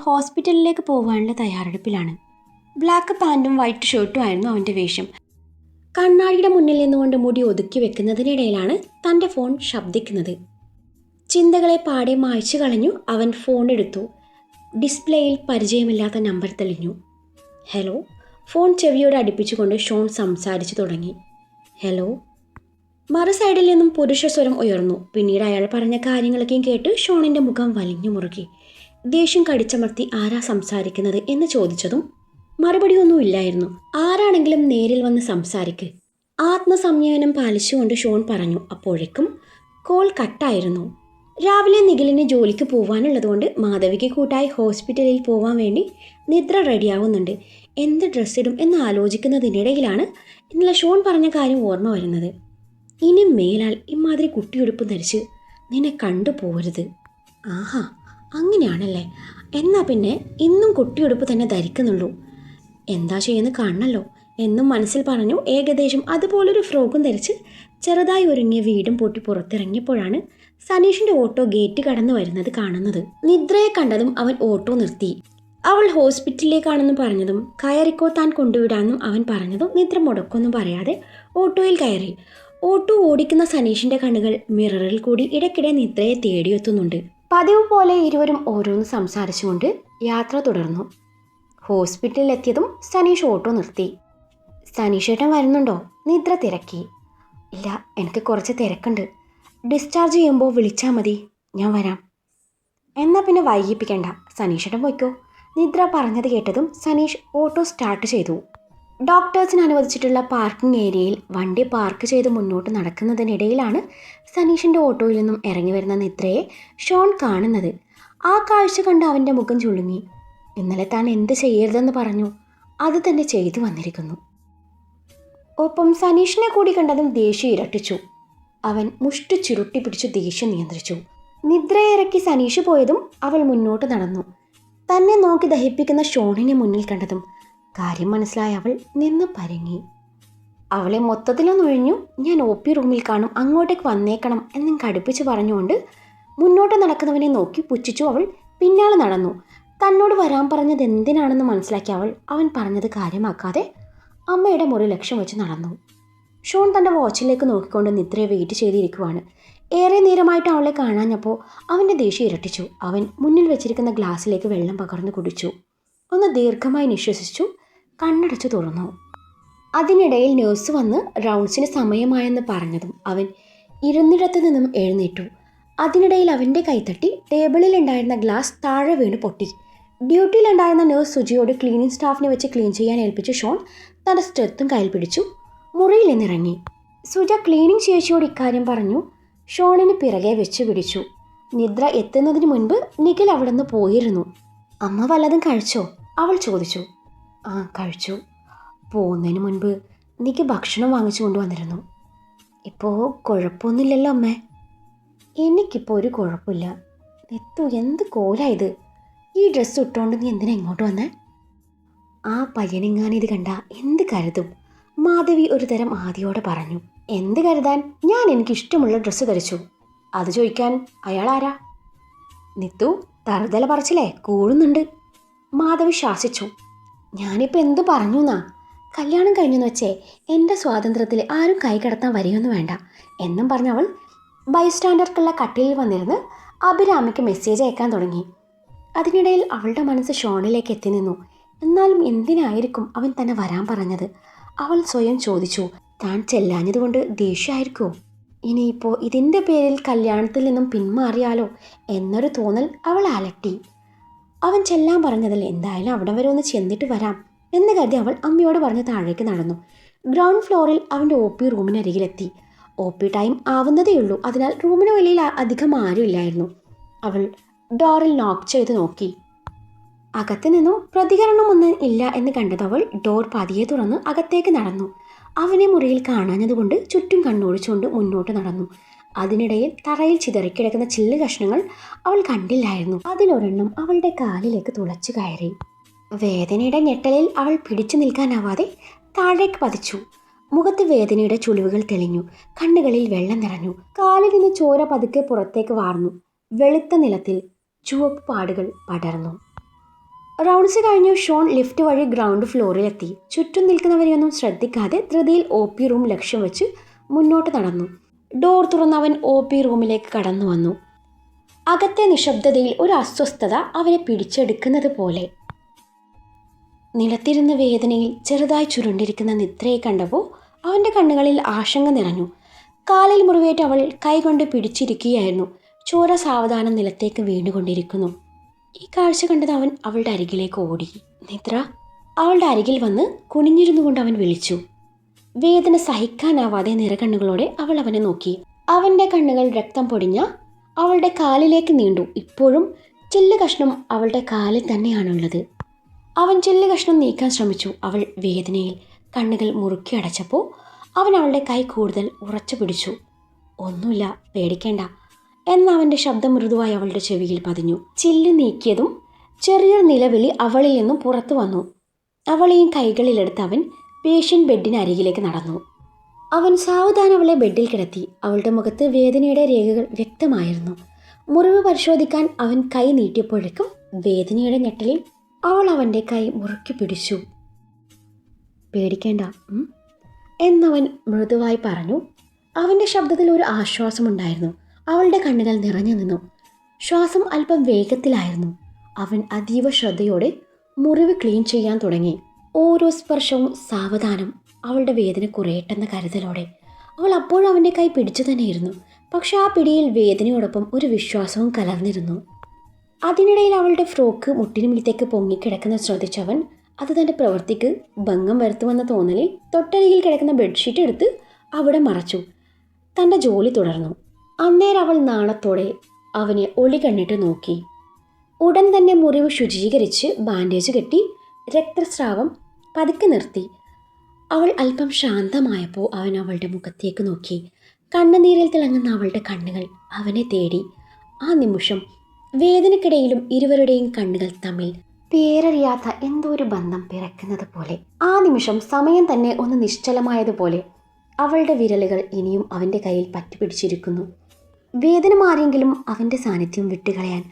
ഹോസ്പിറ്റലിലേക്ക് പോകാനുള്ള തയ്യാറെടുപ്പിലാണ്. ബ്ലാക്ക് പാൻറ്റും വൈറ്റ് ഷർട്ടും ആയിരുന്നു അവൻ്റെ വേഷം. കണ്ണാടിയുടെ മുന്നിൽ നിന്നുകൊണ്ട് മുടി ഒതുക്കി വെക്കുന്നതിനിടയിലാണ് തൻ്റെ ഫോൺ ശബ്ദിക്കുന്നത്. ചിന്തകളെ പാടെ മായ്ച്ചു കളഞ്ഞു അവൻ ഫോൺ എടുത്തു. ഡിസ്പ്ലേയിൽ പരിചയമില്ലാത്ത നമ്പർ തെളിഞ്ഞു. ഹലോ. ഫോൺ ചെവിയോട് അടുപ്പിച്ചുകൊണ്ട് ഷോൺ സംസാരിച്ചു തുടങ്ങി. ഹലോ. മറു സൈഡിൽ നിന്നും പുരുഷസ്വരം ഉയർന്നു. പിന്നീട് അയാൾ പറഞ്ഞ കാര്യങ്ങളൊക്കെയും കേട്ട് ഷോണിൻ്റെ മുഖം വലിഞ്ഞു മുറുകി. ദേഷ്യം കടിച്ചമർത്തി ആരാ സംസാരിക്കുന്നത് എന്ന് ചോദിച്ചതും മറുപടിയൊന്നും ഇല്ലായിരുന്നു. ആരാണെങ്കിലും നേരിൽ വന്ന് സംസാരിക്ക്. ആത്മസംയമനം പാലിച്ചുകൊണ്ട് ഷോൺ പറഞ്ഞു. അപ്പോഴേക്കും കോൾ കട്ടായിരുന്നു. രാവിലെ നിഖിലിന് ജോലിക്ക് പോകാനുള്ളതുകൊണ്ട് മാധവിക്ക് കൂട്ടായി ഹോസ്പിറ്റലിൽ പോകാൻ വേണ്ടി നിദ്ര റെഡിയാവുന്നുണ്ട്. എന്ത് ഡ്രസ്സിടും എന്ന് ആലോചിക്കുന്നതിനിടയിലാണ് ഇന്നലെ ഷോൺ പറഞ്ഞ കാര്യം ഓർമ്മ വരുന്നത്. ഇനി മേലാൽ ഇമാതിരി കുട്ടിയുടുപ്പ് ധരിച്ച് നിന്നെ കണ്ടു പോകരുത്. ആഹാ, അങ്ങനെയാണല്ലേ. എന്നാൽ പിന്നെ ഇന്നും കുട്ടിയുടുപ്പ് തന്നെ ധരിക്കുന്നുള്ളൂ. എന്താ ചെയ്യുന്നത് കാണണല്ലോ എന്നും മനസ്സിൽ പറഞ്ഞു. ഏകദേശം അതുപോലൊരു ഫ്രോക്കും ധരിച്ച് ചെറുതായി ഒരുങ്ങിയ വീടും പൂട്ടി പുറത്തിറങ്ങിയപ്പോഴാണ് സനീഷിൻ്റെ ഓട്ടോ ഗേറ്റ് കടന്നു വരുന്നത് കാണുന്നത്. നിദ്രയെ കണ്ടതും അവൻ ഓട്ടോ നിർത്തി. അവൾ ഹോസ്പിറ്റലിലേക്കാണെന്ന് പറഞ്ഞതും കയറിക്കോ താൻ കൊണ്ടുവിടാമെന്നും അവൻ പറഞ്ഞതും നിദ്ര മുടക്കൊന്നും പറയാതെ ഓട്ടോയിൽ കയറി. ഓട്ടോ ഓടിക്കുന്ന സനീഷിൻ്റെ കണ്ണുകൾ മിററിൽ കൂടി ഇടയ്ക്കിടെ നിദ്രയെ തേടിയെത്തുന്നുണ്ട്. പതിവ് പോലെ ഇരുവരും ഓരോന്ന് സംസാരിച്ചുകൊണ്ട് യാത്ര തുടർന്നു. ഹോസ്പിറ്റലിൽ എത്തിയതും സനീഷ് ഓട്ടോ നിർത്തി. സനീഷ് ഏട്ടൻ വരുന്നുണ്ടോ? നിദ്ര തിരക്കി. ഇല്ല, എനിക്ക് കുറച്ച് തിരക്കുണ്ട്. ഡിസ്ചാർജ് ചെയ്യുമ്പോൾ വിളിച്ചാൽ മതി, ഞാൻ വരാം. എന്നാൽ പിന്നെ വൈകിപ്പിക്കണ്ട, സനീഷ് ഏട്ടൻ പോയിക്കോ. നിദ്ര പറഞ്ഞത് കേട്ടതും സനീഷ് ഓട്ടോ സ്റ്റാർട്ട് ചെയ്തു. ഡോക്ടേഴ്സിന് അനുവദിച്ചിട്ടുള്ള പാർക്കിംഗ് ഏരിയയിൽ വണ്ടി പാർക്ക് ചെയ്ത് മുന്നോട്ട് നടക്കുന്നതിനിടയിലാണ് സനീഷിൻ്റെ ഓട്ടോയിൽ നിന്നും ഇറങ്ങി വരുന്ന നിദ്രയെ ഷോൺ കാണുന്നത്. ആ കാഴ്ച കണ്ട് അവൻ്റെ മുഖം ചുളുങ്ങി. ഇന്നലെ താൻ എന്ത് ചെയ്യരുതെന്ന് പറഞ്ഞു, അത് തന്നെ ചെയ്തു വന്നിരിക്കുന്നു. ഒപ്പം സനീഷിനെ കൂടി കണ്ടതും ദേഷ്യം ഇരട്ടിച്ചു. അവൻ മുഷ്ടി ചുരുട്ടി പിടിച്ചു ദേഷ്യം നിയന്ത്രിച്ചു. നിദ്രയെ ഇറക്കി സനീഷ് പോയതും അവൾ മുന്നോട്ട് നടന്നു. തന്നെ നോക്കി ദഹിപ്പിക്കുന്ന ഷോണിനെ മുന്നിൽ കണ്ടതും കാര്യം മനസ്സിലായ അവൾ നിന്ന് പരങ്ങി. അവളെ മൊത്തത്തിലൊന്നൊഴിഞ്ഞു. ഞാൻ OP റൂമിൽ കാണും, അങ്ങോട്ടേക്ക് വന്നേക്കണം എന്നും കടുപ്പിച്ച് പറഞ്ഞുകൊണ്ട് മുന്നോട്ട് നടക്കുന്നവനെ നോക്കി പുച്ഛിച്ചു. അവൾ പിന്നാലെ നടന്നു. തന്നോട് വരാൻ പറഞ്ഞത് എന്തിനാണെന്ന് മനസ്സിലാക്കി അവൻ പറഞ്ഞത് കാര്യമാക്കാതെ അമ്മയുടെ മുറി ലക്ഷ്യം വെച്ച് നടന്നു. ഷോൺ തൻ്റെ വാച്ചിലേക്ക് നോക്കിക്കൊണ്ട് നിദ്രയെ വെയിറ്റ് ചെയ്തിരിക്കുവാണ്. ഏറെ നേരമായിട്ട് അവളെ കാണാഞ്ഞപ്പോൾ അവൻ്റെ ദേഷ്യം ഇരട്ടിച്ചു. അവൻ മുന്നിൽ വെച്ചിരിക്കുന്ന ഗ്ലാസ്സിലേക്ക് വെള്ളം പകർന്നു കുടിച്ചു. ഒന്ന് ദീർഘമായി നിശ്വസിച്ചു. കണ്ണടച്ചു തുറന്നു. അതിനിടയിൽ നേഴ്സ് വന്ന് റൗണ്ട്സിന് സമയമായെന്ന് പറഞ്ഞതും അവൻ ഇരുന്നിടത്തു നിന്നും എഴുന്നേറ്റു. അതിനിടയിൽ അവൻ്റെ കൈത്തട്ടി ടേബിളിൽ ഉണ്ടായിരുന്ന ഗ്ലാസ് താഴെ വീണ് പൊട്ടി. ഡ്യൂട്ടിയിലുണ്ടായിരുന്ന നേഴ്സ് സുജിയോട് ക്ലീനിങ് സ്റ്റാഫിനെ വെച്ച് ക്ലീൻ ചെയ്യാൻ ഏൽപ്പിച്ച് ഷോൺ തൻ്റെ സ്റ്റെത്തും കയ്യിൽ പിടിച്ചു മുറിയിൽ നിന്നിറങ്ങി. സുജ ക്ലീനിങ് ചേച്ചിയോട് ഇക്കാര്യം പറഞ്ഞു. ഷോണിന് പിറകെ വെച്ച് പിടിച്ചു. നിദ്ര എത്തുന്നതിന് മുൻപ് നിഖിൽ അവിടെ നിന്ന് പോയിരുന്നു. അമ്മ വല്ലതും കഴിച്ചോ? അവൾ ചോദിച്ചു. ആ, കഴിച്ചു. പോകുന്നതിന് മുൻപ് നിഖിൽ ഭക്ഷണം വാങ്ങിച്ചു കൊണ്ടുവന്നിരുന്നു. ഇപ്പോൾ കുഴപ്പമൊന്നുമില്ലല്ലോ അമ്മേ? എനിക്കിപ്പോൾ ഒരു കുഴപ്പമില്ല. നെത്തു, എന്ത് കോലായത്? ഈ ഡ്രസ്സ് ഇട്ടുകൊണ്ട് നീ എന്തിനാ ഇങ്ങോട്ട് വന്നേ? ആ പയ്യനെങ്ങാനും ഇത് കണ്ട എന്ത് കരുതും? മാധവി ഒരു തരം ആദിയോടെ പറഞ്ഞു. എന്ത് കരുതാൻ? ഞാൻ എനിക്കിഷ്ടമുള്ള ഡ്രസ്സ് ധരിച്ചു. അത് ചോദിക്കാൻ അയാൾ ആരാ? നിത്തു, തറുതല പറച്ചില്ലേ കൂടുന്നുണ്ട്. മാധവി ശാസിച്ചു. ഞാനിപ്പോൾ എന്തു പറഞ്ഞു എന്നാ? കല്യാണം കഴിഞ്ഞെന്ന് വെച്ചേ എൻ്റെ സ്വാതന്ത്ര്യത്തിൽ ആരും കൈ കടത്താൻ വരികയൊന്നും വേണ്ട എന്നും പറഞ്ഞവൾ ബൈസ്റ്റാൻഡർക്കുള്ള കട്ടിലിൽ വന്നിരുന്ന് അഭിരാമിക്ക് മെസ്സേജ് അയക്കാൻ തുടങ്ങി. അതിനിടയിൽ അവളുടെ മനസ്സ് ഷോണിലേക്ക് എത്തി നിന്നു. എന്നാലും എന്തിനായിരിക്കും അവൻ തന്നെ വരാൻ പറഞ്ഞത്? അവൾ സ്വയം ചോദിച്ചു. താൻ ചെല്ലാഞ്ഞതുകൊണ്ട് ദേഷ്യമായിരിക്കുമോ? ഇനിയിപ്പോൾ ഇതിൻ്റെ പേരിൽ കല്യാണത്തിൽ നിന്നും പിന്മാറിയാലോ എന്നൊരു തോന്നൽ അവൾ അലട്ടി. അവൻ ചെല്ലാൻ പറഞ്ഞതിൽ എന്തായാലും അവിടെ വരെ ഒന്ന് ചെന്നിട്ട് വരാം എന്ന് കരുതി അവൾ അമ്മയോട് പറഞ്ഞ് താഴേക്ക് നടന്നു. ഗ്രൗണ്ട് ഫ്ലോറിൽ അവൻ്റെ OP റൂമിനരികിലെത്തി. OP ടൈം ആവുന്നതേയുള്ളൂ. അതിനാൽ റൂമിന് വെളിയിൽ അധികം ആരും ഇല്ലായിരുന്നു. അവൾ ഡോറിൽ നോക്ക് ചെയ്ത് നോക്കി. അകത്ത് നിന്നും പ്രതികരണമൊന്നും ഇല്ല എന്ന് കണ്ടതവൾ ഡോർ പതിയെ തുറന്ന് അകത്തേക്ക് നടന്നു. അവനെ മുറിയിൽ കാണാഞ്ഞതുകൊണ്ട് ചുറ്റും കണ്ണോടിച്ചുകൊണ്ട് മുന്നോട്ട് നടന്നു. അതിനിടയിൽ തറയിൽ ചിതറിക്കിടക്കുന്ന ചില്ല് കഷ്ണങ്ങൾ അവൾ കണ്ടില്ലായിരുന്നു. അതിലൊരെണ്ണം അവളുടെ കാലിലേക്ക് തുളച്ചു കയറി. വേദനയുടെ ഞെട്ടലിൽ അവൾ പിടിച്ചു നിൽക്കാനാവാതെ താഴേക്ക് പതിച്ചു. മുഖത്ത് വേദനയുടെ ചുളിവുകൾ തെളിഞ്ഞു. കണ്ണുകളിൽ വെള്ളം നിറഞ്ഞു. കാലിൽ നിന്ന് ചോര പതുക്കെ പുറത്തേക്ക് വാർന്നു. വെളുത്ത നിലത്തിൽ ചുവപ്പ് പാടുകൾ പടർന്നു. റൗണ്ട്സ് കഴിഞ്ഞ് ഷോൺ ലിഫ്റ്റ് വഴി ഗ്രൗണ്ട് ഫ്ലോറിലെത്തി. ചുറ്റും നിൽക്കുന്നവരെയൊന്നും ശ്രദ്ധിക്കാതെ ധൃതിയിൽ OP റൂം ലക്ഷ്യം വെച്ച് മുന്നോട്ട് നടന്നു. ഡോർ തുറന്ന് അവൻ OP റൂമിലേക്ക് കടന്നു വന്നു. അകത്തെ നിശബ്ദതയിൽ ഒരു അസ്വസ്ഥത അവനെ പിടിച്ചെടുക്കുന്നത് പോലെ. നിലത്തിരുന്ന വേദനയിൽ ചെറുതായി ചുരുണ്ടിരിക്കുന്ന നിദ്രയെ കണ്ടപ്പോൾ അവൻ്റെ കണ്ണുകളിൽ ആശങ്ക നിറഞ്ഞു. കാലിൽ മുറിവേറ്റ് അവൾ കൈകൊണ്ട് പിടിച്ചിരിക്കുകയായിരുന്നു. ചോര സാവധാനം നിലത്തേക്ക് വീണുകൊണ്ടിരിക്കുന്നു. ഈ കാഴ്ച കണ്ടത് അവൻ അവളുടെ അരികിലേക്ക് ഓടി. നിദ്ര. അവളുടെ അരികിൽ വന്ന് കുനിഞ്ഞിരുന്നു കൊണ്ട് അവൻ വിളിച്ചു. വേദന സഹിക്കാനാവാതെ നിറകണ്ണുകളോടെ അവൾ അവനെ നോക്കി. അവൻ്റെ കണ്ണുകൾ രക്തം പൊടിഞ്ഞ അവളുടെ കാലിലേക്ക് നീണ്ടു. ഇപ്പോഴും ചില്ല് കഷ്ണം അവളുടെ കാലിൽ തന്നെയാണുള്ളത്. അവൻ ചില്ല് കഷ്ണം നീക്കാൻ ശ്രമിച്ചു. അവൾ വേദനയിൽ കണ്ണുകൾ മുറുക്കി അടച്ചപ്പോൾ അവൻ അവളുടെ കൈ കൂടുതൽ ഉറച്ചു പിടിച്ചു. ഒന്നുമില്ല, പേടിക്കേണ്ട എന്ന അവൻ്റെ ശബ്ദം മൃദുവായി അവളുടെ ചെവിയിൽ പതിഞ്ഞു. ചില്ല് നീക്കിയതും ചെറിയൊരു നിലവിളി അവളിൽ നിന്നും പുറത്തു വന്നു. അവളെയും കൈകളിലെടുത്ത് അവൻ പേഷ്യൻ്റ് ബെഡിന് അരികിലേക്ക് നടന്നു. അവൻ സാവധാനം അവളെ ബെഡിൽ കിടത്തി. അവളുടെ മുഖത്ത് വേദനയുടെ രേഖകൾ വ്യക്തമായിരുന്നു. മുറിവ് പരിശോധിക്കാൻ അവൻ കൈ നീട്ടിയപ്പോഴേക്കും വേദനയുടെ ഞെട്ടലിൽ അവൾ അവൻ്റെ കൈ മുറുക്കി പിടിച്ചു. പേടിക്കേണ്ട എന്നവൻ മൃദുവായി പറഞ്ഞു. അവൻ്റെ ശബ്ദത്തിൽ ഒരു ആശ്വാസമുണ്ടായിരുന്നു. അവളുടെ കണ്ണുകൾ നിറഞ്ഞു നിന്നു. ശ്വാസം അല്പം വേഗത്തിലായിരുന്നു. അവൻ അതീവ ശ്രദ്ധയോടെ മുറിവ് ക്ലീൻ ചെയ്യാൻ തുടങ്ങി. ഓരോ സ്പർശവും സാവധാനം അവളുടെ വേദന കുറയട്ടെന്ന കരുതലോടെ. അവൾ അപ്പോഴും അവൻ്റെ കൈ പിടിച്ചു തന്നെയിരുന്നു. പക്ഷെ ആ പിടിയിൽ വേദനയോടൊപ്പം ഒരു വിശ്വാസവും കലർന്നിരുന്നു. അതിനിടയിൽ അവളുടെ ഫ്രോക്ക് മുട്ടിനുമീത്തേക്ക് പൊങ്ങിക്കിടക്കുന്നത് ശ്രദ്ധിച്ചവൻ അത് തൻ്റെ പ്രവൃത്തിക്ക് ഭംഗം വരുത്തുമെന്ന തോന്നലിൽ തൊട്ടരികിൽ കിടക്കുന്ന ബെഡ്ഷീറ്റ് എടുത്ത് അവിടെ മറച്ചു. തൻ്റെ ജോലി തുടർന്നു. അന്നേരം അവൾ നാണത്തോടെ അവനെ ഒളികണ്ണിട്ട് നോക്കി. ഉടൻ തന്നെ മുറിവ് ശുചീകരിച്ച് ബാൻഡേജ് കെട്ടി രക്തസ്രാവം പതുക്കെ നിർത്തി. അവൾ അല്പം ശാന്തമായപ്പോൾ അവൻ അവളുടെ മുഖത്തേക്ക് നോക്കി. കണ്ണുനീരിൽ തിളങ്ങുന്ന അവളുടെ കണ്ണുകൾ അവനെ തേടി. ആ നിമിഷം വേദനക്കിടയിലും ഇരുവരുടെയും കണ്ണുകൾ തമ്മിൽ പേരറിയാത്ത എന്തോ ഒരു ബന്ധം പിറക്കുന്നത് പോലെ. ആ നിമിഷം സമയം തന്നെ ഒന്ന് നിശ്ചലമായതുപോലെ. അവളുടെ വിരലുകൾ ഇനിയും അവൻ്റെ കയ്യിൽ പറ്റിപ്പിടിച്ചിരിക്കുന്നു. വേദന മാറിയെങ്കിലും അവൻ്റെ സാന്നിധ്യം വിട്ടുകളയാൻ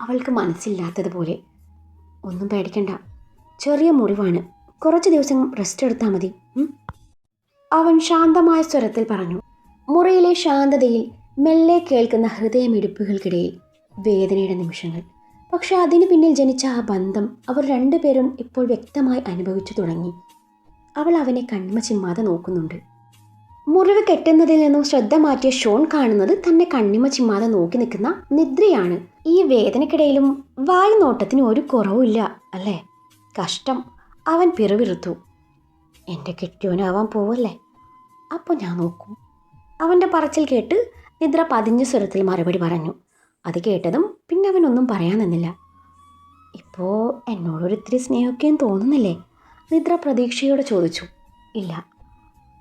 അവൾക്ക് മനസ്സില്ലാത്തതുപോലെ. ഒന്നും പേടിക്കണ്ട, ചെറിയ മുറിവാണ്, കുറച്ച് ദിവസം റെസ്റ്റ് എടുത്താൽ മതി അവൻ ശാന്തമായ സ്വരത്തിൽ പറഞ്ഞു. മുറിയിലെ ശാന്തതയിൽ മെല്ലെ കേൾക്കുന്ന ഹൃദയമിടിപ്പുകൾക്കിടയിൽ വേദനയുടെ നിമിഷങ്ങൾ. പക്ഷെ അതിനു പിന്നിൽ ജനിച്ച ആ ബന്ധം അവർ രണ്ടുപേരും ഇപ്പോൾ വ്യക്തമായി അനുഭവിച്ചു തുടങ്ങി. അവൾ അവനെ കണ്മ ചിമ്മാതെ നോക്കുന്നുണ്ട്. മുറിവ് കെട്ടുന്നതിൽ നിന്നും ശ്രദ്ധ മാറ്റിയ ഷോൺ കാണുന്നത് തന്നെ കണ്ണിമ ചിമ്മാതെ നോക്കി നിൽക്കുന്ന നിദ്രയാണ്. ഈ വേദനക്കിടയിലും വായ് നോട്ടത്തിന് ഒരു കുറവുമില്ല അല്ലേ? കഷ്ടം, അവൻ പിറുപിറുത്തു. എൻ്റെ കെട്ടിയോനാവാൻ പോവല്ലേ, അപ്പോൾ ഞാൻ നോക്കും. അവൻ്റെ പറച്ചിൽ കേട്ട് നിദ്ര പതിഞ്ഞ സ്വരത്തിൽ മറുപടി പറഞ്ഞു. അത് കേട്ടതും പിന്നെ അവനൊന്നും പറയാൻ നിന്നില്ല. ഇപ്പോൾ എന്നോടൊരിത്തിരി സ്നേഹമൊക്കെയും തോന്നുന്നില്ലേ? നിദ്ര പ്രതീക്ഷയോടെ ചോദിച്ചു. ഇല്ല.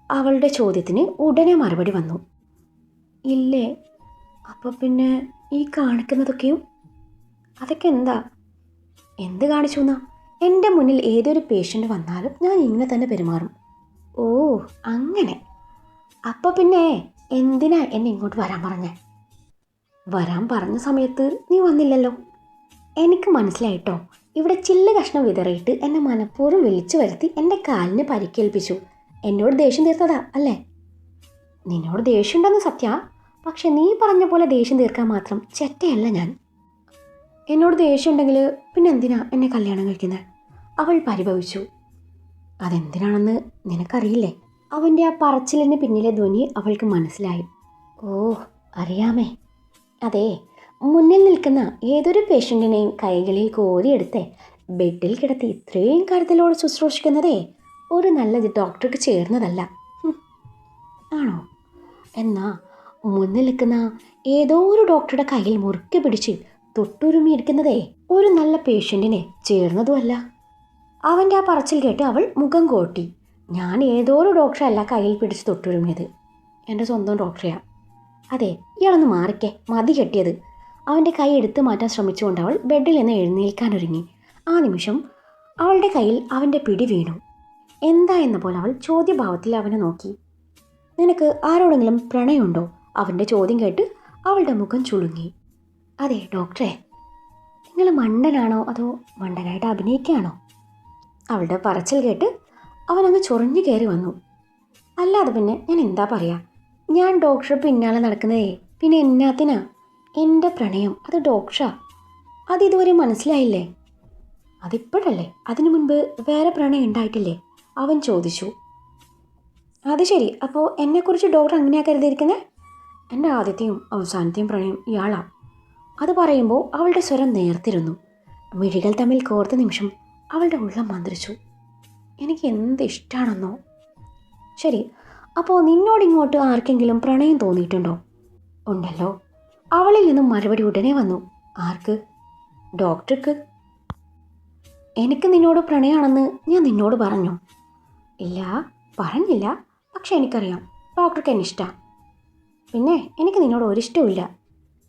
അവളുടെ ചോദ്യത്തിന് ഉടനെ മറുപടി വന്നു. ഇല്ലേ? അപ്പോൾ പിന്നെ ഈ കാണിക്കുന്നതൊക്കെയും? അതൊക്കെ എന്താ? എന്ത് കാണിച്ചു എന്നാ? എൻ്റെ മുന്നിൽ ഏതൊരു പേഷ്യൻ്റ് വന്നാലും ഞാൻ ഇങ്ങനെ തന്നെ പെരുമാറും. ഓ അങ്ങനെ. അപ്പോൾ പിന്നെ എന്തിനാ എന്നെ ഇങ്ങോട്ട് വരാൻ പറഞ്ഞേ? വരാൻ പറഞ്ഞ സമയത്ത് നീ വന്നില്ലല്ലോ. എനിക്ക് മനസ്സിലായിട്ടോ. ഇവിടെ ചില്ല് കഷ്ണം വിതറിയിട്ട് എന്നെ മനഃപൂർവ്വം വിളിച്ചു വരുത്തി എൻ്റെ കാലിന് പരിക്കേൽപ്പിച്ചു. എന്നോട് ദേഷ്യം തീർത്തതാ അല്ലേ? നിന്നോട് ദേഷ്യമുണ്ടെന്ന് സത്യ, പക്ഷെ നീ പറഞ്ഞ പോലെ ദേഷ്യം തീർക്കാൻ മാത്രം ചെറ്റയല്ല ഞാൻ. എന്നോട് ദേഷ്യം ഉണ്ടെങ്കിൽ പിന്നെ എന്തിനാ എന്നെ കല്യാണം കഴിക്കുന്നത്? അവൾ പരിഭവിച്ചു. അതെന്തിനാണെന്ന് നിനക്കറിയില്ലേ? അവൻ്റെ ആ പറച്ചിലിന് പിന്നിലെ ധ്വനി അവൾക്ക് മനസ്സിലായി. ഓ അറിയാമേ. അതെ, മുന്നിൽ നിൽക്കുന്ന ഏതൊരു പേഷ്യൻറ്റിനെയും കൈകളിൽ കോരിയെടുത്ത് ബെഡിൽ കിടത്തി ഇത്രയും കരുതലോടെ ശുശ്രൂഷിക്കുന്നതേ ഒരു നല്ല ഡോക്ടർക്ക് ചേർന്നതല്ല. ആണോ? എന്നാ മുന്നിൽ നിൽക്കുന്ന ഏതോ ഒരു ഡോക്ടറുടെ കയ്യിൽ മുറുക്കി പിടിച്ച് തൊട്ടുരുമിയിരിക്കുന്നതേ ഒരു നല്ല പേഷ്യൻറ്റിനെ ചേർന്നതുമല്ല. അവൻ്റെ ആ പറച്ചിൽ കേട്ട് അവൾ മുഖം കോട്ടി. ഞാൻ ഏതോ ഒരു ഡോക്ടറല്ല കയ്യിൽ പിടിച്ച് തൊട്ടുരുമിയത്, എൻ്റെ സ്വന്തം ഡോക്ടറെയാണ്. അതെ, ഇയാളൊന്ന് മാറിക്കേ, മതി കെട്ടിയത്. അവൻ്റെ കൈ എടുത്തു മാറ്റാൻ ശ്രമിച്ചുകൊണ്ട് അവൾ ബെഡിൽ നിന്ന് എഴുന്നേൽക്കാനൊരുങ്ങി. ആ നിമിഷം അവളുടെ കയ്യിൽ അവൻ്റെ പിടി വീണു. എന്താ എന്ന പോലെ അവൾ ചോദ്യഭാവത്തിൽ അവനെ നോക്കി. നിനക്ക് ആരോടെങ്കിലും പ്രണയമുണ്ടോ? അവൻ്റെ ചോദ്യം കേട്ട് അവളുടെ മുഖം ചുളുങ്ങി. അതെ ഡോക്ടറെ. നിങ്ങൾ മണ്ടനാണോ അതോ മണ്ടനായിട്ട് അഭിനയിക്കുകയാണോ? അവളുടെ പറച്ചിൽ കേട്ട് അവനങ്ങ് ചൊറിഞ്ഞു കയറി വന്നു. അല്ലാതെ പിന്നെ ഞാൻ എന്താ പറയുക, ഞാൻ ഡോക്ടറെ പിന്നാലെ നടക്കുന്നതേ പിന്നെ എന്നാത്തിനാ? എൻ്റെ പ്രണയം അത് ഡോക്ടറാ, അതിതുവരെ മനസ്സിലായില്ലേ? അതിപ്പോഴല്ലേ, അതിനു മുൻപ് വേറെ പ്രണയം ഉണ്ടായിട്ടില്ലേ? അവൻ ചോദിച്ചു. അത് ശരി, അപ്പോൾ എന്നെക്കുറിച്ച് ഡോക്ടർ അങ്ങനെയാ കരുതിയിരിക്കുന്നത്? എൻ്റെ ആദ്യത്തെയും അവസാനത്തെയും പ്രണയം ഇയാളാ. അത് പറയുമ്പോൾ അവളുടെ സ്വരം നേർത്തിരുന്നു. മിഴികൾ തമ്മിൽ കോർത്ത നിമിഷം അവളുടെ ഉള്ളം മന്ത്രിച്ചു. എനിക്ക് എന്ത് ഇഷ്ടമാണെന്നോ. ശരി, അപ്പോൾ നിന്നോടിങ്ങോട്ട് ആർക്കെങ്കിലും പ്രണയം തോന്നിയിട്ടുണ്ടോ? ഉണ്ടല്ലോ. അവളിൽ നിന്നും മറുപടി ഉടനെ വന്നു. ആർക്ക്? ഡോക്ടർക്ക്. എനിക്ക് നിന്നോട് പ്രണയമാണെന്ന് ഞാൻ നിന്നോട് പറഞ്ഞു? ഇല്ല, പറഞ്ഞില്ല. പക്ഷെ എനിക്കറിയാം ഡോക്ടർക്ക് എന്നെ ഇഷ്ടമാണ്. പിന്നെ എനിക്ക് നിന്നോട് ഒരിഷ്ടവുമില്ല.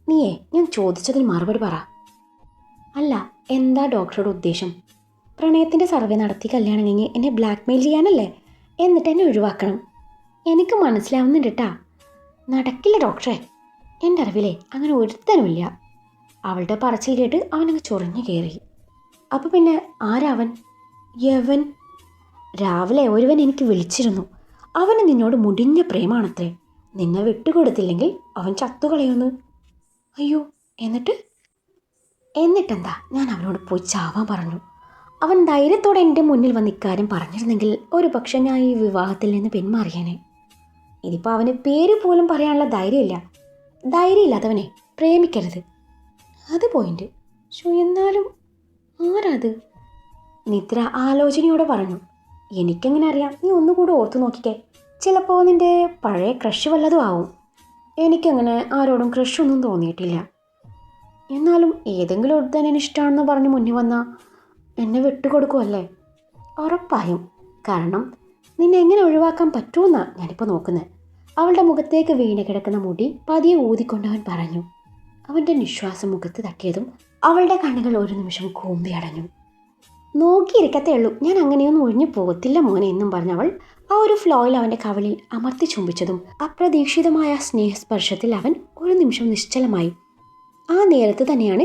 നീയേ ഞാൻ ചോദിച്ചതിന് മറുപടി പറ. അല്ല, എന്താ ഡോക്ടറുടെ ഉദ്ദേശം? പ്രണയത്തിൻ്റെ സർവേ നടത്തി കല്യാണം കഴിഞ്ഞ് എന്നെ ബ്ലാക്ക് മെയിൽ ചെയ്യാനല്ലേ? എന്നിട്ട് എന്നെ ഒഴിവാക്കണം. എനിക്ക് മനസ്സിലാവുന്നുണ്ട് കേട്ടാ. നടക്കില്ല ഡോക്ടറെ. എൻ്റെ അറിവിലെ അങ്ങനെ ഒരുത്തനുമില്ല. അവളുടെ പറച്ചിൽ കേട്ട് അവനങ്ങ് ചൊറിഞ്ഞു കയറി. അപ്പോൾ പിന്നെ ആരാവൻ? യവൻ. രാവിലെ ഒരുവൻ എനിക്ക് വിളിച്ചിരുന്നു. അവന് നിന്നോട് മുടിഞ്ഞ പ്രേമാണത്രേ. നിന്നെ വിട്ടുകൊടുത്തില്ലെങ്കിൽ അവൻ ചത്തുകളയുന്നു. അയ്യോ, എന്നിട്ടെന്താ, ഞാൻ അവനോട് പോയി ചാവാൻ പറഞ്ഞു. അവൻ ധൈര്യത്തോടെ എൻ്റെ മുന്നിൽ വന്ന് ഇക്കാര്യം പറഞ്ഞിരുന്നെങ്കിൽ ഒരു പക്ഷെ ഞാൻ ഈ വിവാഹത്തിൽ നിന്ന് പിന്മാറിയേനെ. ഇതിപ്പോൾ അവന് പേര് പോലും പറയാനുള്ള ധൈര്യമില്ലാത്തവനെ പ്രേമിക്കരുത്. അത് പോയിന്റ്. എന്നാലും ആരാത്? നിദ്ര ആലോചനയോടെ പറഞ്ഞു. എനിക്കെങ്ങനെ അറിയാം? നീ ഒന്നുകൂടെ ഓർത്തു നോക്കിക്കേ. ചിലപ്പോൾ നിൻ്റെ പഴയ ക്രഷ് വല്ലതും ആവും. എനിക്കങ്ങനെ ആരോടും ക്രഷൊന്നും തോന്നിയിട്ടില്ല. എന്നാലും ഏതെങ്കിലും ഒരുത്തൻ എന്നെ ഇഷ്ടമാണെന്ന് പറഞ്ഞ് മുന്നിൽ വന്നാൽ എന്നെ വിട്ടുകൊടുക്കുമല്ലേ? ഉറപ്പായും. കാരണം നിന്നെ എങ്ങനെ ഒഴിവാക്കാൻ പറ്റുമെന്നാണ് ഞാനിപ്പോൾ നോക്കുന്നത്. അവളുടെ മുഖത്തേക്ക് വീണ് കിടക്കുന്ന മുടി പതിയെ ഊതിക്കൊണ്ടവൻ പറഞ്ഞു. അവൻ്റെ നിശ്വാസം മുഖത്ത് തട്ടിയതും അവളുടെ കണ്ണുകൾ ഒരു നിമിഷം കൂമ്പി അടഞ്ഞു. നോക്കിയിരിക്കത്തേ ഉള്ളൂ, ഞാൻ അങ്ങനെയൊന്നും ഒഴിഞ്ഞു പോകത്തില്ല മോനെ എന്നും പറഞ്ഞവൾ ആ ഒരു ഫ്ലോയിൽ അവൻ്റെ കവിളിൽ അമർത്തി ചുംബിച്ചതും അപ്രതീക്ഷിതമായ സ്നേഹസ്പർശത്തിൽ അവൻ ഒരു നിമിഷം നിശ്ചലമായി. ആ നേരത്ത് തന്നെയാണ്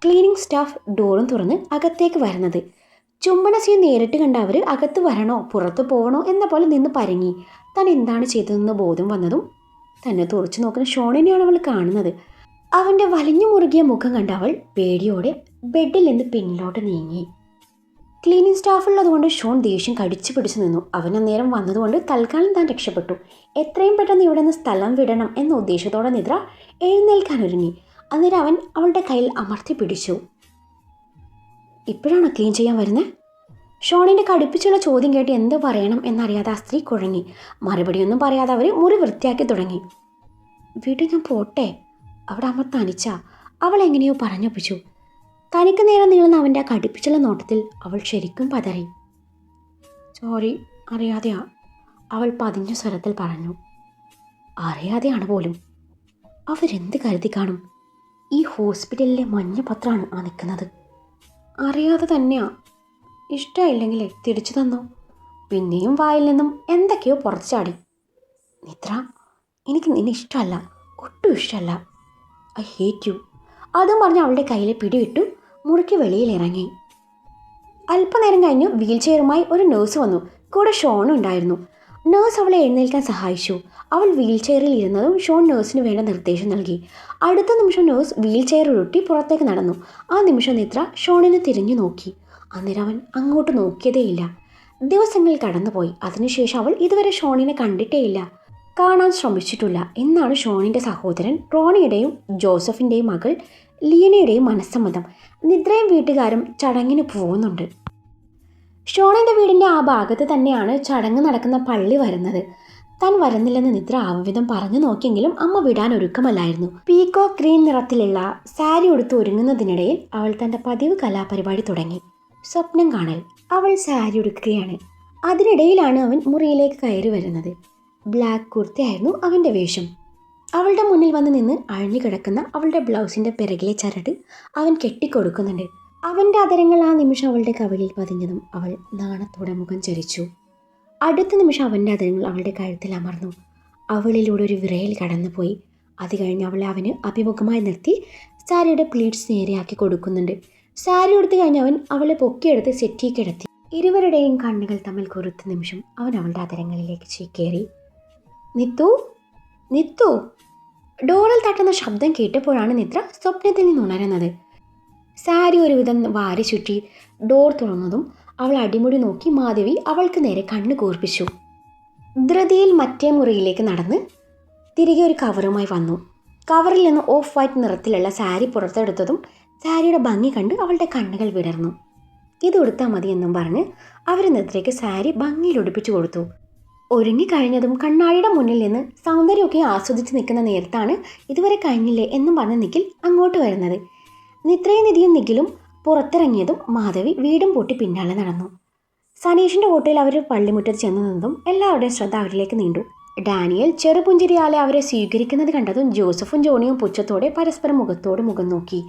ക്ലീനിങ് സ്റ്റാഫ് ഡോറും തുറന്ന് അകത്തേക്ക് വരുന്നത്. ചുംബന സീൻ നേരിട്ട് കണ്ട അവർ അകത്ത് വരണോ പുറത്ത് പോകണോ എന്ന പോലെ നിന്ന് പരങ്ങി. താൻ എന്താണ് ചെയ്തതെന്ന് ബോധം വന്നതും തന്നെ തുറച്ചു നോക്കുന്ന ഷോണിനെയാണ് അവൾ കാണുന്നത്. അവൻ്റെ വലിഞ്ഞു മുറുകിയ മുഖം കണ്ട അവൾ പേടിയോടെ ബെഡിൽ നിന്ന് പിന്നിലോട്ട് നീങ്ങി. ക്ലീനിങ് സ്റ്റാഫുള്ളതുകൊണ്ട് ഷോൺ ദേഷ്യം കടിച്ചു പിടിച്ചു നിന്നു. അവൻ അന്നേരം വന്നതുകൊണ്ട് തൽക്കാലം താൻ രക്ഷപ്പെട്ടു. എത്രയും പെട്ടെന്ന് ഇവിടെ നിന്ന് സ്ഥലം വിടണം എന്ന ഉദ്ദേശത്തോടെ നിദ്ര എഴുന്നേൽക്കാൻ ഒരുങ്ങി. അന്നേരം അവൻ അവളുടെ കയ്യിൽ അമർത്തി പിടിച്ചു. ഇപ്പോഴാണോ ക്ലീൻ ചെയ്യാൻ വരുന്നത്? ഷോണിൻ്റെ കടുപ്പിച്ചുള്ള ചോദ്യം കേട്ട് എന്ത് പറയണം എന്നറിയാതെ ആ സ്ത്രീ കുഴങ്ങി. മറുപടിയൊന്നും പറയാതെ അവർ മുറി വൃത്തിയാക്കി തുടങ്ങി. വീട്ടിൽ ഞാൻ പോട്ടെ, അവിടെ അമ്മ തനിച്ച. അവൾ എങ്ങനെയോ പറഞ്ഞൊപ്പിച്ചു. തനിക്ക് നേരെ നീളുന്ന അവൻ്റെ ആ കടുപ്പിച്ചുള്ള നോട്ടത്തിൽ അവൾ ശരിക്കും പതറി. സോറി, അറിയാതെയാ, അവൾ പതിഞ്ഞ സ്വരത്തിൽ പറഞ്ഞു. അറിയാതെയാണ് പോലും. അവരെന്ത് കരുതി കാണും? ഈ ഹോസ്പിറ്റലിലെ മഞ്ഞ പത്രമാണ് ആ നിൽക്കുന്നത്. അറിയാതെ തന്നെയാ. ഇഷ്ടമില്ലെങ്കിലേ തിരിച്ചു തന്നോ. പിന്നെയും വായിൽ നിന്നും എന്തൊക്കെയോ പുറത്തു ചാടി. നിദ്ര, എനിക്ക് നിന്നെ ഇഷ്ടമല്ല, ഒട്ടും ഇഷ്ടമല്ല. I hate you. അതും പറഞ്ഞ് അവളുടെ കയ്യിലെ പിടിവിട്ടു മുറുക്കി വെളിയിൽ ഇറങ്ങി. അല്പനേരം കഴിഞ്ഞ് വീൽ ചെയറുമായി ഒരു നേഴ്സ് വന്നു. കൂടെ ഷോൺ ഉണ്ടായിരുന്നു. നേഴ്സ് അവളെ എഴുന്നേൽക്കാൻ സഹായിച്ചു. അവൾ വീൽ ചെയറിൽ ഇരുന്നതും ഷോൺ നേഴ്സിന് വേണ്ട നിർദ്ദേശം നൽകി. അടുത്ത നിമിഷം നേഴ്സ് വീൽ ചെയർ ഉരുട്ടി പുറത്തേക്ക് നടന്നു. ആ നിമിഷം നിദ്ര ഷോണിനെ തിരിഞ്ഞു നോക്കി. അന്നേരം അവൻ അങ്ങോട്ട് നോക്കിയതേയില്ല. ദിവസങ്ങൾ കടന്നുപോയി. അതിനുശേഷം അവൾ ഇതുവരെ ഷോണിനെ കണ്ടിട്ടേയില്ല, കാണാൻ ശ്രമിച്ചിട്ടില്ല എന്നാണ് ഷോണിൻ്റെ സഹോദരൻ റോണിയുടെയും ജോസഫിൻ്റെയും മകൾ ലിയനയുടെയും മനസ്സമ്മതം. നിദ്രയും വീട്ടുകാരും ചടങ്ങിന് പോകുന്നുണ്ട്. ഷോണിൻ്റെ വീടിൻ്റെ ആ ഭാഗത്ത് തന്നെയാണ് ചടങ്ങ് നടക്കുന്ന പള്ളി വരുന്നത്. താൻ വരുന്നില്ലെന്ന് നിദ്ര ആവവിധം പറഞ്ഞു നോക്കിയെങ്കിലും അമ്മ വിടാൻ ഒരുക്കമല്ലായിരുന്നു. പീക്കോ ഗ്രീൻ നിറത്തിലുള്ള സാരി ഉടുത്ത് ഒരുങ്ങുന്നതിനിടയിൽ അവൾ തൻ്റെ പതിവ് കലാപരിപാടി തുടങ്ങി. സ്വപ്നം കാണൽ. അവൾ സാരി ഉടുക്കുകയാണ്. അതിനിടയിലാണ് അവൻ മുറിയിലേക്ക് കയറി വരുന്നത്. ബ്ലാക്ക് കുർത്തയായിരുന്നു അവൻ്റെ വേഷം. അവളുടെ മുന്നിൽ വന്ന് നിന്ന് അഴിഞ്ഞു കിടക്കുന്ന അവളുടെ ബ്ലൗസിൻ്റെ പിറകിലെ ചരട് അവൻ കെട്ടിക്കൊടുക്കുന്നുണ്ട്. അവൻ്റെ അതരങ്ങൾ ആ നിമിഷം അവളുടെ കവിളിൽ പതിഞ്ഞതും അവൾ നാണത്തോടെ മുഖം ചരിച്ചു. അടുത്ത നിമിഷം അവൻ്റെ അതരങ്ങൾ അവളുടെ കഴുത്തിൽ അമർന്നു. അവളിലൂടെ ഒരു വിറയൽ കടന്നുപോയി. അത് കഴിഞ്ഞ് അവളെ അവന് അഭിമുഖമായി നിർത്തി സാരിയുടെ പ്ലീറ്റ്സ് നേരെയാക്കി കൊടുക്കുന്നുണ്ട്. സാരി ഉടുത്തു കഴിഞ്ഞ് അവൻ അവളെ പൊക്കിയെടുത്ത് സെറ്റി കിടത്തി. ഇരുവരുടെയും കണ്ണുകൾ തമ്മിൽ കുറുത്ത നിമിഷം അവൻ അവളുടെ അതരങ്ങളിലേക്ക് ചേക്കേറി. നിത്തു, നിത്തു. ഡോറിൽ തട്ടുന്ന ശബ്ദം കേട്ടപ്പോഴാണ് നിദ്ര സ്വപ്നത്തിൽ നിന്ന് ഉണരുന്നത്. സാരി ഒരുവിധം വാരി ചുറ്റി ഡോർ തുറന്നതും അവൾ അടിമുടി നോക്കി മാധവി അവൾക്ക് നേരെ കണ്ണ് കൂർപ്പിച്ചു. ധൃതിയിൽ മറ്റേ മുറിയിലേക്ക് നടന്ന് തിരികെ ഒരു കവറുമായി വന്നു. കവറിൽ നിന്ന് ഓഫ് വൈറ്റ് നിറത്തിലുള്ള സാരി പുറത്തെടുത്തതും സാരിയുടെ ഭംഗി കണ്ട് അവളുടെ കണ്ണുകൾ വിടർന്നു. ഇത് ഉടുത്താൽ മതി എന്നും പറഞ്ഞ് അവർ നിദ്രയ്ക്ക് സാരി ഭംഗിയിൽ ഉടുപ്പിച്ചു കൊടുത്തു. ഒരുങ്ങിക്കഴിഞ്ഞതും കണ്ണാടിയുടെ മുന്നിൽ നിന്ന് സൗന്ദര്യമൊക്കെ ആസ്വദിച്ച് നിൽക്കുന്ന നേരത്താണ് ഇതുവരെ കഴിഞ്ഞില്ലേ എന്നും പറഞ്ഞ് നിഖിൽ അങ്ങോട്ട് വരുന്നത്. നിദ്രയും നിധിയും നിഖിലും പുറത്തിറങ്ങിയതും മാധവി വീടും പൂട്ടി പിന്നാലെ നടന്നു. സനീഷിൻ്റെ ഹോട്ടലിൽ അവർ പള്ളിമുറ്റത്ത് ചെന്നു നിന്നതും എല്ലാവരുടെയും ശ്രദ്ധ അവരിലേക്ക് നീണ്ടു. ഡാനിയൽ ചെറുപുഞ്ചിരിയാലെ അവരെ സ്വീകരിക്കുന്നത് കണ്ടതും ജോസഫും ജോണിയും പുച്ഛത്തോടെ പരസ്പരം മുഖത്തോട് മുഖം നോക്കി.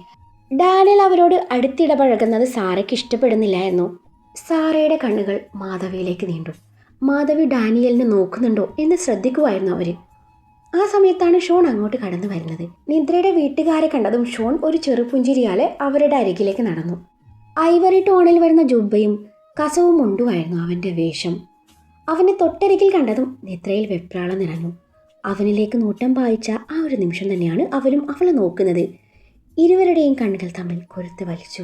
ഡാനിയൽ അവരോട് അടുത്തിടപഴകുന്നത് സാറയ്ക്ക് ഇഷ്ടപ്പെടുന്നില്ലായിരുന്നു. സാറയുടെ കണ്ണുകൾ മാധവിയിലേക്ക് നീണ്ടു. മാധവി ഡാനിയലിനെ നോക്കുന്നുണ്ടോ എന്ന് ശ്രദ്ധിക്കുമായിരുന്നു അവർ. ആ സമയത്താണ് ഷോൺ അങ്ങോട്ട് കടന്നു വരുന്നത്. നിദ്രയുടെ വീട്ടുകാരെ കണ്ടതും ഷോൺ ഒരു ചെറുപുഞ്ചിരിയാലെ അവരുടെ അരികിലേക്ക് നടന്നു. ഐവറി ടോണിൽ വരുന്ന ജുബ്ബയും കസവും മുണ്ടുമായിരുന്നു അവൻ്റെ വേഷം. അവനെ തൊട്ടരികിൽ കണ്ടതും നിദ്രയിൽ വെപ്രാളം നിറഞ്ഞു. അവനിലേക്ക് നോട്ടം പായിച്ച ആ ഒരു നിമിഷം തന്നെയാണ് അവരും അവളെ നോക്കുന്നത്. ഇരുവരുടെയും കണ്ണുകൾ തമ്മിൽ കൊരുത്ത് വലിച്ചു.